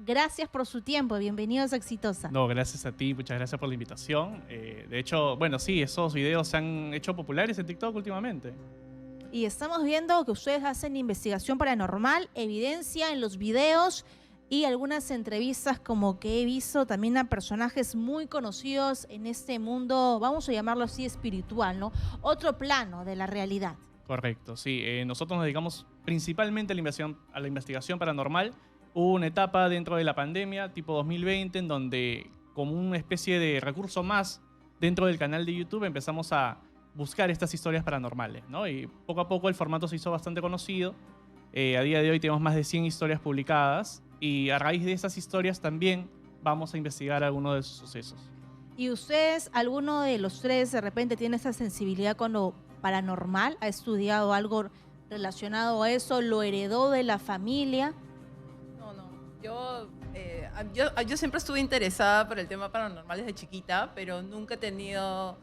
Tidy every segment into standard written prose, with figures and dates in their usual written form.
Gracias por su tiempo. Bienvenidos a Exitosa. No, gracias a ti, muchas gracias por la invitación. De hecho, bueno, sí, esos videos se han hecho populares en TikTok últimamente. Y estamos viendo que ustedes hacen investigación paranormal, evidencia en los videos y algunas entrevistas como que he visto también a personajes muy conocidos en este mundo, vamos a llamarlo así, espiritual, ¿no? Otro plano de la realidad. Correcto, sí. Nosotros nos dedicamos principalmente a la investigación paranormal. Hubo una etapa dentro de la pandemia, tipo 2020, en donde como una especie de recurso más dentro del canal de YouTube empezamos a buscar estas historias paranormales, ¿no? Y poco a poco el formato se hizo bastante conocido. A día de hoy tenemos más de 100 historias publicadas y a raíz de esas historias también vamos a investigar algunos de esos sucesos. ¿Y ustedes, alguno de los tres de repente tiene esa sensibilidad con lo paranormal? ¿Ha estudiado algo relacionado a eso? ¿Lo heredó de la familia? Yo siempre estuve interesada por el tema paranormal desde chiquita, pero nunca he tenido,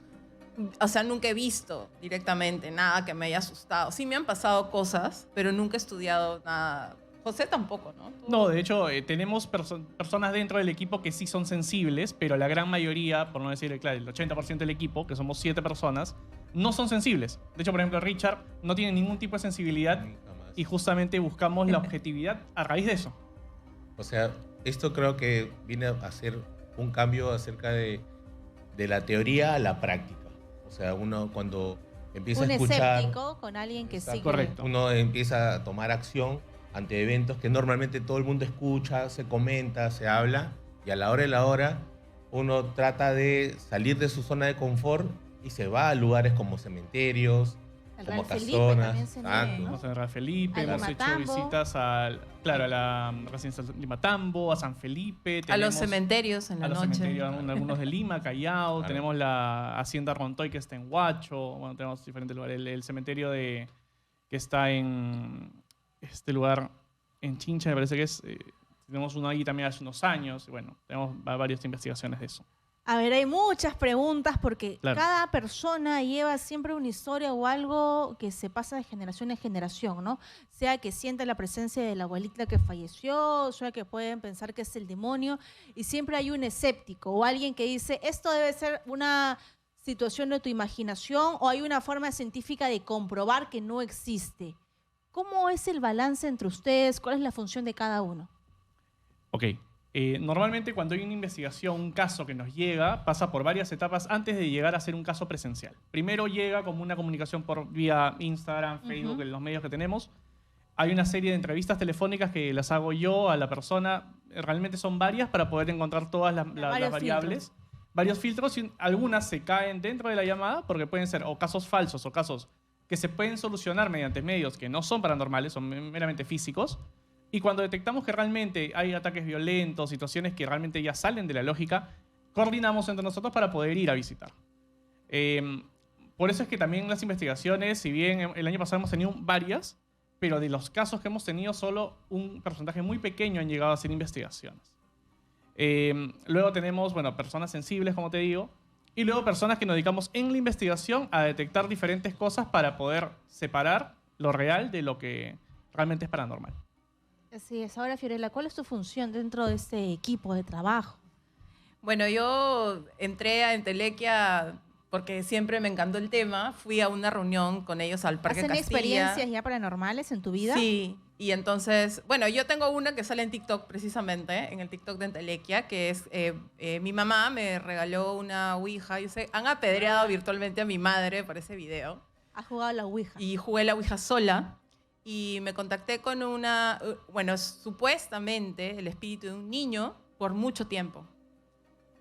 o sea, nunca he visto directamente nada que me haya asustado. Sí me han pasado cosas, pero nunca he estudiado nada. José tampoco, ¿no? No, de hecho, tenemos personas dentro del equipo que sí son sensibles, pero la gran mayoría, por no decir, claro, el 80% del equipo, que somos 7 personas, no son sensibles. De hecho, por ejemplo, Richard no tiene ningún tipo de sensibilidad y justamente buscamos la objetividad a raíz de eso. O sea, esto creo que viene a ser un cambio acerca de la teoría a la práctica. O sea, uno cuando empieza a escuchar... Un escéptico con alguien que sí. Correcto. Uno empieza a tomar acción ante eventos que normalmente todo el mundo escucha, se comenta, se habla, y a la hora de la hora uno trata de salir de su zona de confort y se va a lugares como cementerios, como casonas. Vamos a Real Felipe, hemos hecho visitas a la residencia de Limatambo, a San Felipe. A los cementerios en la noche. A los cementerios, algunos de Lima, Callao. Claro. Tenemos la Hacienda Rontoy que está en Huacho. Bueno, tenemos diferentes lugares. El cementerio que está en este lugar, en Chincha, me parece que es. Tenemos uno ahí también hace unos años. Bueno, tenemos varias investigaciones de eso. A ver, hay muchas preguntas porque claro, cada persona lleva siempre una historia o algo que se pasa de generación en generación, ¿no? Sea que sienta la presencia de la abuelita que falleció, sea que pueden pensar que es el demonio, y siempre hay un escéptico o alguien que dice, esto debe ser una situación de tu imaginación o hay una forma científica de comprobar que no existe. ¿Cómo es el balance entre ustedes? ¿Cuál es la función de cada uno? Ok. Normalmente cuando hay una investigación, un caso que nos llega, pasa por varias etapas antes de llegar a ser un caso presencial. Primero llega como una comunicación por vía Instagram, Facebook, en los medios que tenemos. Hay una serie de entrevistas telefónicas que las hago yo a la persona. Realmente son varias para poder encontrar todas las variables. Varios filtros y algunas se caen dentro de la llamada porque pueden ser o casos falsos o casos que se pueden solucionar mediante medios que no son paranormales, son meramente físicos. Y cuando detectamos que realmente hay ataques violentos, situaciones que realmente ya salen de la lógica, coordinamos entre nosotros para poder ir a visitar. Por eso es que también las investigaciones, si bien el año pasado hemos tenido varias, pero de los casos que hemos tenido, solo un porcentaje muy pequeño han llegado a hacer investigaciones. Luego tenemos, bueno, personas sensibles, como te digo, y luego personas que nos dedicamos en la investigación a detectar diferentes cosas para poder separar lo real de lo que realmente es paranormal. Así es. Ahora, Fiorella, ¿cuál es tu función dentro de este equipo de trabajo? Bueno, yo entré a Entelequia porque siempre me encantó el tema. Fui a una reunión con ellos al Parque Castilla. ¿Hacen experiencias ya paranormales en tu vida? Sí. Y entonces, bueno, yo tengo una que sale en TikTok precisamente, en el TikTok de Entelequia, que es, mi mamá me regaló una Ouija. Han apedreado virtualmente a mi madre por ese video. ¿Has jugado a la Ouija? Y jugué la Ouija sola. Y me contacté con supuestamente el espíritu de un niño por mucho tiempo.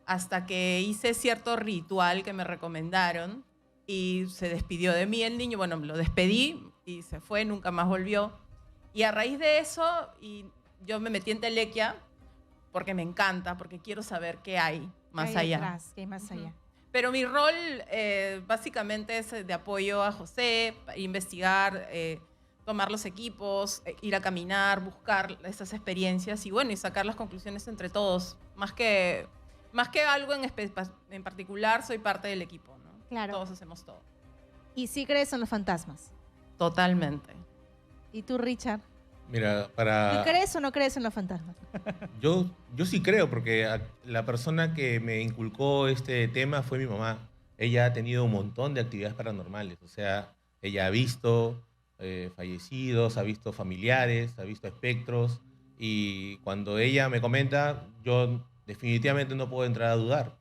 Hasta que hice cierto ritual que me recomendaron y se despidió de mí el niño. Bueno, lo despedí y se fue, nunca más volvió. Y a raíz de eso, yo me metí en Entelequia porque me encanta, porque quiero saber qué hay más allá. ¿Qué hay más allá? Pero mi rol básicamente es de apoyo a José, investigar, tomar los equipos, ir a caminar, buscar esas experiencias y bueno, y sacar las conclusiones entre todos. Más que algo en particular, soy parte del equipo, ¿no? Claro. Todos hacemos todo. ¿Y sí crees en los fantasmas? Totalmente. ¿Y tú, Richard? Mira, ¿Tú para... crees o no crees en los fantasmas? Yo sí creo, porque la persona que me inculcó este tema fue mi mamá. Ella ha tenido un montón de actividades paranormales. O sea, ella ha visto fallecidos, ha visto familiares, ha visto espectros. Y cuando ella me comenta, yo definitivamente no puedo entrar a dudar.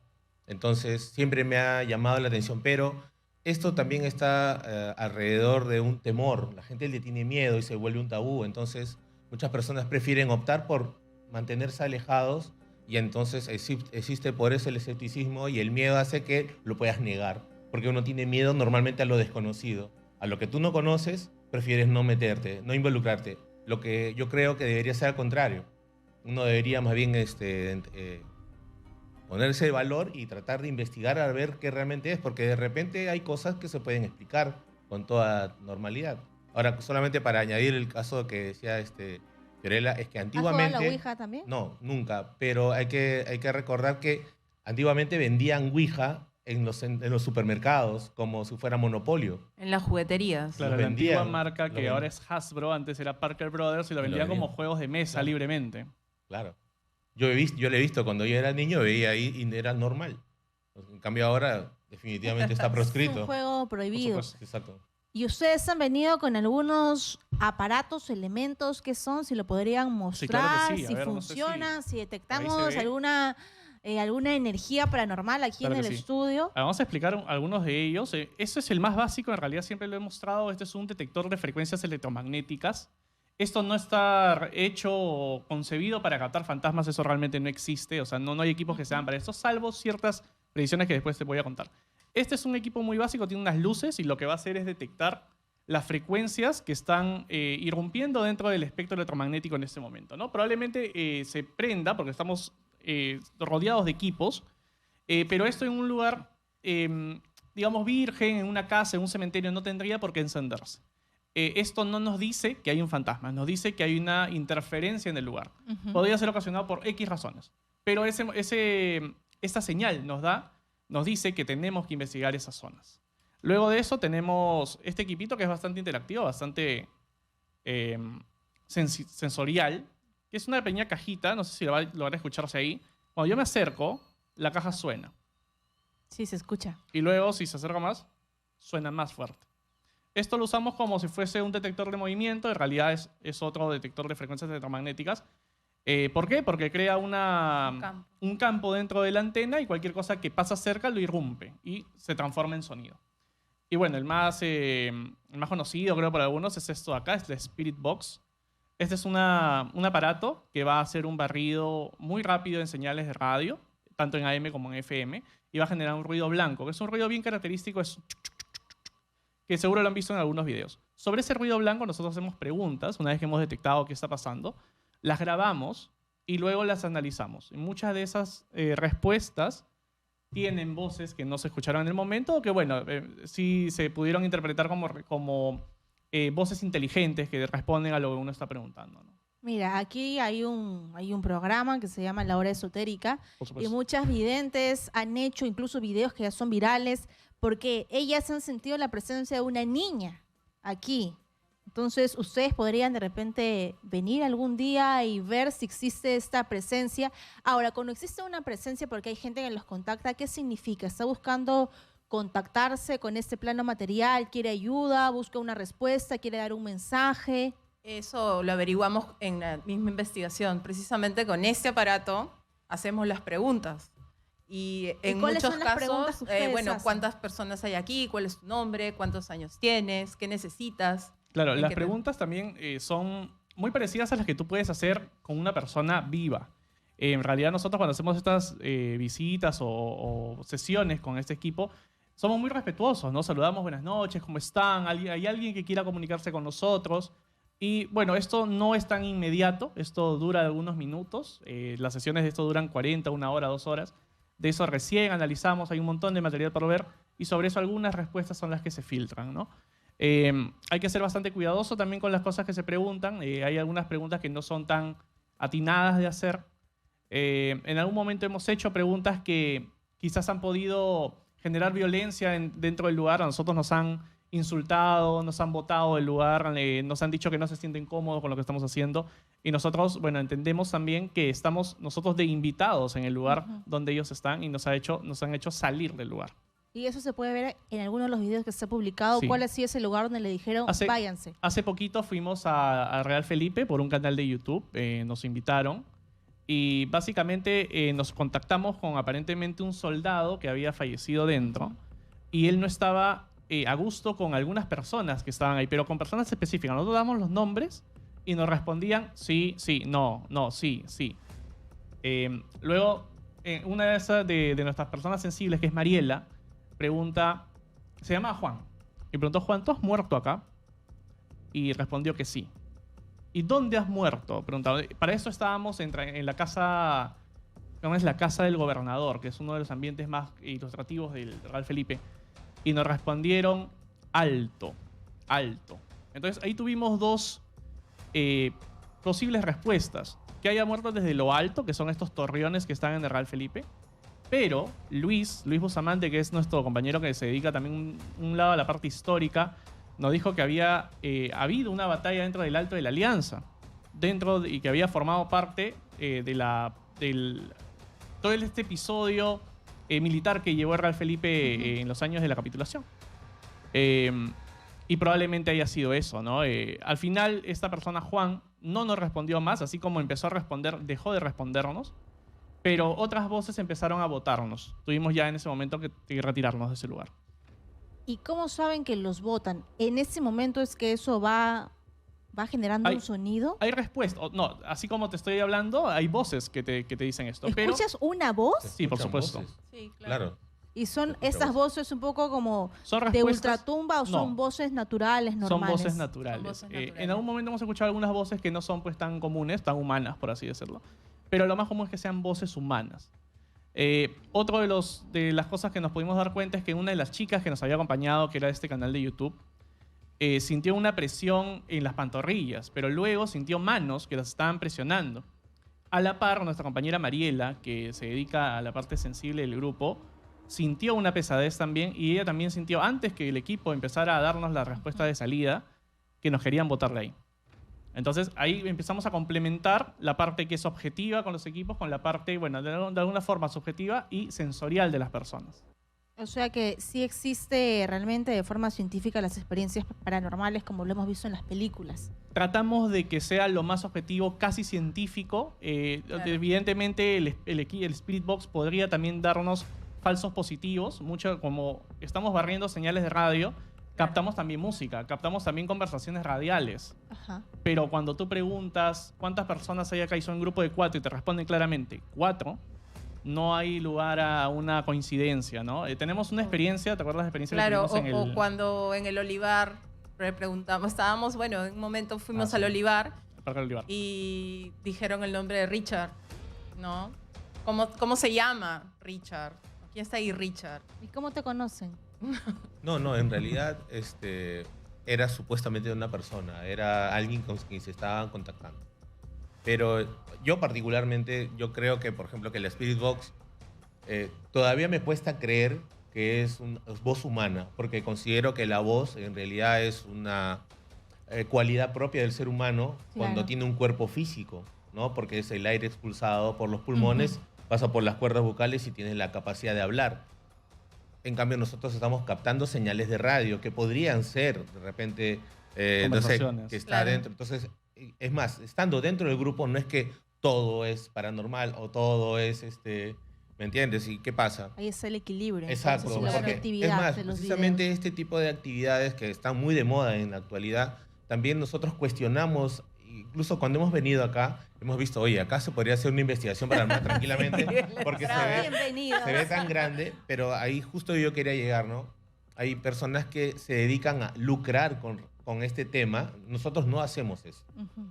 Entonces, siempre me ha llamado la atención. Pero esto también está alrededor de un temor. La gente le tiene miedo y se vuelve un tabú. Entonces, muchas personas prefieren optar por mantenerse alejados y entonces existe por eso el escepticismo y el miedo hace que lo puedas negar, porque uno tiene miedo normalmente a lo desconocido. A lo que tú no conoces, prefieres no meterte, no involucrarte. Lo que yo creo que debería ser al contrario. Uno debería más bien ponerse de valor y tratar de investigar a ver qué realmente es, porque de repente hay cosas que se pueden explicar con toda normalidad. Ahora, solamente para añadir el caso que decía Fiorella, es que ¿Has jugado a la antiguamente... Ouija también? No, nunca, pero hay que recordar que antiguamente vendían Ouija en los supermercados como si fuera monopolio. En las jugueterías. Claro, Los la antigua vendían, marca lo que ven- ahora es Hasbro, antes era Parker Brothers y lo Y lo vendían como vendían. juegos de mesa Claro. libremente. Claro. Yo lo he visto cuando yo era niño, veía ahí y era normal. En cambio ahora definitivamente está Es un proscrito. juego prohibido. supuesto. Exacto. ¿Y ustedes han venido con algunos aparatos, elementos que son? Si lo podrían Sí, mostrar, claro que sí. A si ver, no sé funciona, si se detectamos ve. alguna energía paranormal aquí Claro en que el sí. estudio. Vamos a explicar algunos de ellos. Eso es el más básico, en realidad siempre lo he mostrado. Este es un detector de frecuencias electromagnéticas. Esto no está hecho o concebido para captar fantasmas, eso realmente no existe. O sea, no hay equipos que sean para esto, salvo ciertas predicciones que después te voy a contar. Este es un equipo muy básico, tiene unas luces y lo que va a hacer es detectar las frecuencias que están irrumpiendo dentro del espectro electromagnético en este momento, ¿no? Probablemente se prenda porque estamos rodeados de equipos, pero esto en un lugar, digamos, virgen, en una casa, en un cementerio, no tendría por qué encenderse. Esto no nos dice que hay un fantasma, nos dice que hay una interferencia en el lugar. Ujú. Podría ser ocasionado por X razones, pero esta señal nos dice que tenemos que investigar esas zonas. Luego de eso tenemos este equipito que es bastante interactivo, bastante sensorial, que es una pequeña cajita, no sé si lo va a lograr escucharse ahí. Cuando yo me acerco, la caja suena. Sí, se escucha. Y luego, si se acerca más, suena más fuerte. Esto lo usamos como si fuese un detector de movimiento, en realidad es otro detector de frecuencias electromagnéticas. ¿Por qué? Porque crea un campo dentro de la antena y cualquier cosa que pasa cerca lo irrumpe y se transforma en sonido. Y bueno, el más conocido, creo, por algunos es esto de acá, es la Spirit Box. Este es un aparato que va a hacer un barrido muy rápido en señales de radio, tanto en AM como en FM, y va a generar un ruido blanco, que es un ruido bien característico, es que seguro lo han visto en algunos videos. Sobre ese ruido blanco nosotros hacemos preguntas, una vez que hemos detectado qué está pasando, las grabamos y luego las analizamos. Y muchas de esas respuestas tienen voces que no se escucharon en el momento o que, bueno, sí se pudieron interpretar como voces inteligentes que responden a lo que uno está preguntando, ¿no? Mira, aquí hay un programa que se llama La Hora Esotérica Por y supuesto. muchas videntes han hecho incluso videos que ya son virales porque ellas han sentido la presencia de una niña aquí. Entonces, ustedes podrían de repente venir algún día y ver si existe esta presencia. Ahora, cuando existe una presencia, porque hay gente que los contacta, ¿qué significa? ¿Está buscando contactarse con este plano material? ¿Quiere ayuda? ¿Busca una respuesta? ¿Quiere dar un mensaje? Eso lo averiguamos en la misma investigación. Precisamente con este aparato hacemos las preguntas. Y en cuáles muchos son las preguntas casos, que ustedes bueno, hacen? ¿cuántas personas hay aquí? ¿Cuál es tu nombre? ¿Cuántos años tienes? ¿Qué necesitas? Claro, ¿En las qué te- preguntas también son muy parecidas a las que tú puedes hacer con una persona viva. En realidad nosotros cuando hacemos estas visitas o sesiones con este equipo, somos muy respetuosos, ¿no? Saludamos, buenas noches, ¿cómo están? ¿Hay alguien que quiera comunicarse con nosotros? Y bueno, esto no es tan inmediato, esto dura algunos minutos. Las sesiones de esto duran 40, 1 hora, 2 horas. De eso recién analizamos, hay un montón de material para ver y sobre eso algunas respuestas son las que se filtran, ¿no? Hay que ser bastante cuidadoso también con las cosas que se preguntan. Hay algunas preguntas que no son tan atinadas de hacer. En algún momento hemos hecho preguntas que quizás han podido generar violencia dentro del lugar. A nosotros nos han insultado, nos han botado del lugar, nos han dicho que no se sienten cómodos con lo que estamos haciendo. Y nosotros, bueno, entendemos también que estamos nosotros de invitados en el lugar donde ellos están y nos han hecho salir del lugar. Y eso se puede ver en algunos de los videos que se ha publicado. Sí. ¿Cuál ha sido ese lugar donde le dijeron, váyanse? Hace poquito fuimos a Real Felipe por un canal de YouTube, nos invitaron y básicamente nos contactamos con aparentemente un soldado que había fallecido dentro y él no estaba a gusto con algunas personas que estaban ahí, pero con personas específicas. Nosotros damos los nombres y nos respondían sí, sí, no, no, sí, sí. Luego, una de esas de nuestras personas sensibles, que es Mariela, pregunta, se llama Juan, y preguntó, Juan, ¿tú has muerto acá? Y respondió que sí. ¿Y dónde has muerto? Preguntaba. Para eso estábamos en la casa, ¿cómo es? La casa del gobernador, que es uno de los ambientes más ilustrativos del Real Felipe. Y nos respondieron alto, alto. Entonces ahí tuvimos dos posibles respuestas. Que haya muerto desde lo alto, que son estos torreones que están en el Real Felipe. Pero Luis Bustamante, que es nuestro compañero que se dedica también un lado a la parte histórica, nos dijo que había habido una batalla dentro del Alto de la Alianza. Y que había formado parte todo este episodio militar que llevó el Real Felipe en los años de la capitulación. Y probablemente haya sido eso, ¿no? Al final, esta persona, Juan, no nos respondió más, así como empezó a responder, dejó de respondernos, pero otras voces empezaron a votarnos. Tuvimos ya en ese momento que retirarnos de ese lugar. ¿Y cómo saben que los votan? ¿En ese momento es que eso va generando un sonido? Hay respuesta. No, así como te estoy hablando, hay voces que te dicen esto. ¿Escuchas una voz? Sí, por supuesto. Voces. Sí, claro. ¿Y son estas voces un poco como de ultratumba o son voces naturales, normales? Son voces naturales. En algún momento hemos escuchado algunas voces que no son pues tan comunes, tan humanas, por así decirlo. Pero lo más común es que sean voces humanas. Otro de las cosas que nos pudimos dar cuenta es que una de las chicas que nos había acompañado, que era de este canal de YouTube, sintió una presión en las pantorrillas, pero luego sintió manos que las estaban presionando. A la par, nuestra compañera Mariela, que se dedica a la parte sensible del grupo, sintió una pesadez también y ella también sintió, antes que el equipo empezara a darnos la respuesta de salida, que nos querían botar de ahí. Entonces ahí empezamos a complementar la parte que es objetiva con los equipos con la parte, bueno, de alguna forma subjetiva y sensorial de las personas. O sea que sí existe realmente de forma científica las experiencias paranormales como lo hemos visto en las películas. Tratamos de que sea lo más objetivo, casi científico. Claro. Evidentemente el Spirit Box podría también darnos falsos positivos, mucho como estamos barriendo señales de radio. Captamos también música, captamos también conversaciones radiales. Ajá. Pero cuando tú preguntas cuántas personas hay acá y son un grupo de 4 y te responden claramente 4, no hay lugar a una coincidencia, ¿no? Tenemos una experiencia, ¿te acuerdas de la experiencia claro, que tuvimos o cuando en el Olivar preguntamos, estábamos, bueno, en un momento fuimos al Olivar, y dijeron el nombre de Richard, ¿no? ¿Cómo se llama Richard? ¿Quién está ahí, Richard? ¿Y cómo te conocen? No, en realidad era supuestamente una persona, era alguien con quien se estaban contactando. Pero yo particularmente, yo creo que, por ejemplo, que la Spirit Box todavía me cuesta creer que es voz humana, porque considero que la voz en realidad es una cualidad propia del ser humano cuando tiene un cuerpo físico, ¿no? Porque es el aire expulsado por los pulmones, pasa por las cuerdas vocales y tiene la capacidad de hablar. En cambio, nosotros estamos captando señales de radio que podrían ser, de repente, no sé, que está dentro. Entonces, es más, estando dentro del grupo no es que todo es paranormal o todo es, ¿me entiendes? ¿Y qué pasa? Ahí está el equilibrio. Exacto. Porque, es más, precisamente este tipo de actividades que están muy de moda en la actualidad, también nosotros cuestionamos, incluso cuando hemos venido acá, hemos visto, oye, acá se podría hacer una investigación paranormal tranquilamente, porque se ve tan grande, pero ahí justo yo quería llegar, ¿no? Hay personas que se dedican a lucrar con este tema. Nosotros no hacemos eso.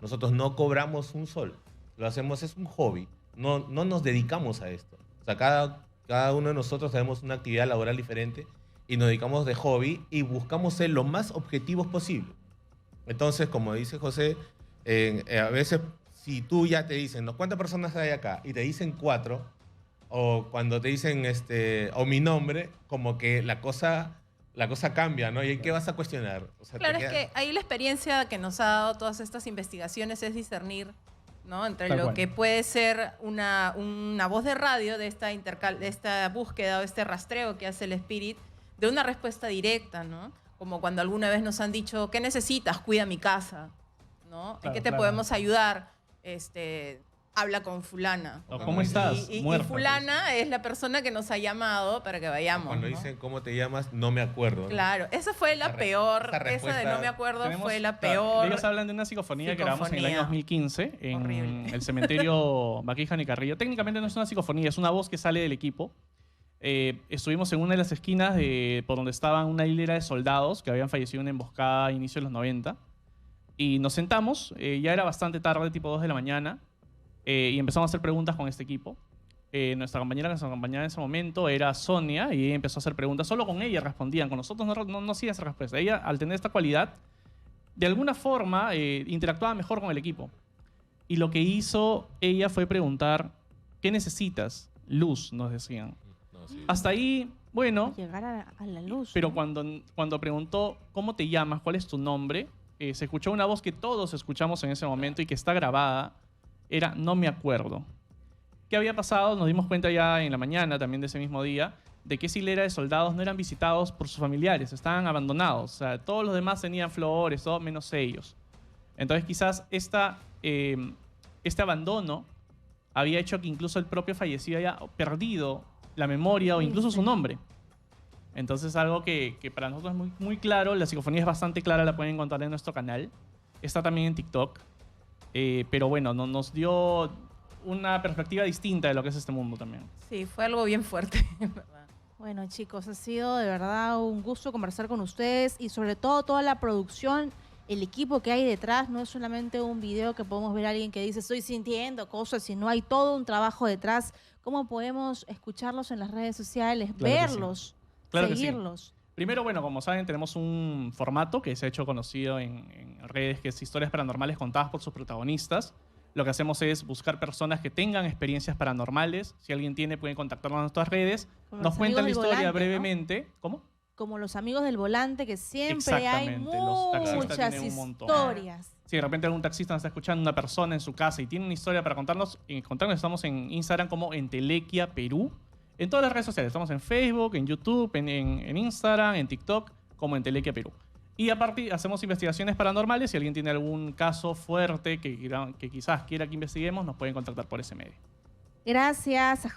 Nosotros no cobramos un sol. Lo hacemos, es un hobby. No nos dedicamos a esto. O sea, cada uno de nosotros tenemos una actividad laboral diferente y nos dedicamos de hobby y buscamos ser lo más objetivos posible. Entonces, como dice José, a veces si tú ya te dicen, ¿no? ¿Cuántas personas hay acá? Y te dicen 4, o cuando te dicen o mi nombre, como que la cosa la cosa cambia, ¿no? ¿Y qué vas a cuestionar? O sea, Claro, te es queda- que ahí la experiencia que nos ha dado todas estas investigaciones es discernir, ¿no? Entre Tal lo cual. que puede ser una voz de radio de esta, de esta búsqueda o este rastreo que hace el Spirit, de una respuesta directa, ¿no? Como cuando alguna vez nos han dicho, ¿qué necesitas? Cuida mi casa, ¿no? ¿En Claro, qué te claro. podemos ayudar? Habla con fulana. O, ¿no? ¿cómo estás? Y Muerta, fulana es la persona que nos ha llamado para que vayamos. Cuando ¿no? dicen, ¿cómo te llamas? No me acuerdo. ¿no? Claro, esa fue la Esa peor, esa esa de respuesta- no me acuerdo Tenemos- fue la claro, peor. Ellos hablan de una psicofonía que grabamos en el año Psicofonía. 2015 en Horrible. el cementerio Baquiján y Carrillo. Técnicamente no es una psicofonía, es una voz que sale del equipo. Estuvimos en una de las esquinas por donde estaban una hilera de soldados que habían fallecido en una emboscada a inicios de los 90. Y nos sentamos, ya era bastante tarde, tipo 2 de la mañana, y empezamos a hacer preguntas con este equipo. Nuestra compañera que nos acompañaba en ese momento era Sonia y ella empezó a hacer preguntas. Solo con ella respondían, con nosotros no hacía esa respuesta. Ella, al tener esta cualidad, de alguna forma interactuaba mejor con el equipo. Y lo que hizo ella fue preguntar, ¿qué necesitas? Luz, nos decían. No, sí. Hasta ahí, bueno, Llegar a la luz. pero ¿no? cuando preguntó, ¿cómo te llamas? ¿Cuál es tu nombre? Se escuchó una voz que todos escuchamos en ese momento y que está grabada. Era, no me acuerdo. ¿Qué había pasado? Nos dimos cuenta ya en la mañana, también de ese mismo día, de que esa hilera de soldados no eran visitados por sus familiares, estaban abandonados. O sea, todos los demás tenían flores, todo menos ellos. Entonces quizás este abandono había hecho que incluso el propio fallecido haya perdido la memoria o Sí, incluso sí. su nombre. Entonces algo que para nosotros es muy, muy claro, la psicofonía es bastante clara, la pueden encontrar en nuestro canal. Está también en TikTok. Pero bueno, nos dio una perspectiva distinta de lo que es este mundo también. Sí, fue algo bien fuerte, en verdad. Bueno, chicos, ha sido de verdad un gusto conversar con ustedes y sobre todo toda la producción, el equipo que hay detrás. No es solamente un video que podemos ver a alguien que dice estoy sintiendo cosas, sino hay todo un trabajo detrás. ¿Cómo podemos escucharlos en las redes sociales, Claro que sí. verlos, Claro que sí. seguirlos? Primero, bueno, como saben, tenemos un formato que se ha hecho conocido en redes, que es historias paranormales contadas por sus protagonistas. Lo que hacemos es buscar personas que tengan experiencias paranormales. Si alguien tiene, pueden contactarnos en nuestras redes. Como Nos los cuentan la amigos del historia volante, ¿no? brevemente. ¿Cómo? Como los amigos del volante, que siempre hay Exactamente, los taxistas muchas tienen un montón. historias. Si de repente algún taxista nos está escuchando, una persona en su casa y tiene una historia para contarnos, estamos en Instagram como Entelequia Perú. En todas las redes sociales, estamos en Facebook, en YouTube, en Instagram, en TikTok, como Entelequia Perú. Y aparte hacemos investigaciones paranormales. Si alguien tiene algún caso fuerte que quizás quiera que investiguemos, nos pueden contactar por ese medio. Gracias a